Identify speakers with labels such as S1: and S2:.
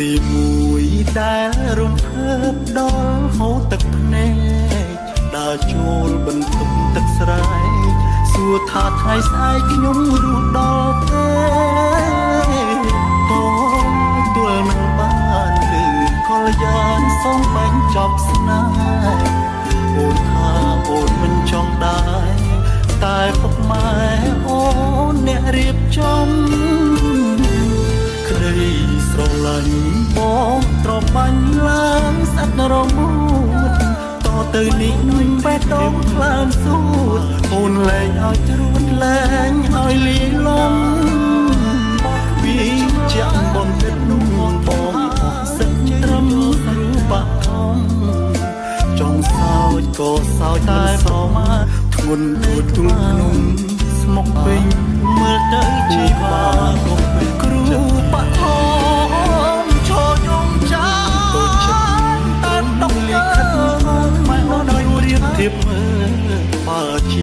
S1: ទីមួយដែលរំភើបដល់ហូរទឹកភ្នែកដើរចូលបន្ទប់ទឹកស្រែកសួរថាថ្ងៃស្អែកខ្ញុំរស់ដល់ទេក៏ទួលមិនបានឮកលយ៉ាងសងបាញ់ចប់ស្នេហ៍អូនថាអូនមិនចង់ដែរតែពុកម៉ែអូនអ្នករៀបចំក្តីស្រឡាញ់បងត្របាញ់ឡើងស្អិតរមួតតទៅនេះមិនបេះដូងខ្លាំងសួតអូនលែងឲ្យជ្រួតលែងឲ្យលីលំវាជាបំពេញនោះបងសិនត្រឹមរូបធំចង់សោចក៏សោចតែប្រមាធ្ងន់ដូចទូភ្នំស្មុកពេញមើលទៅជាបា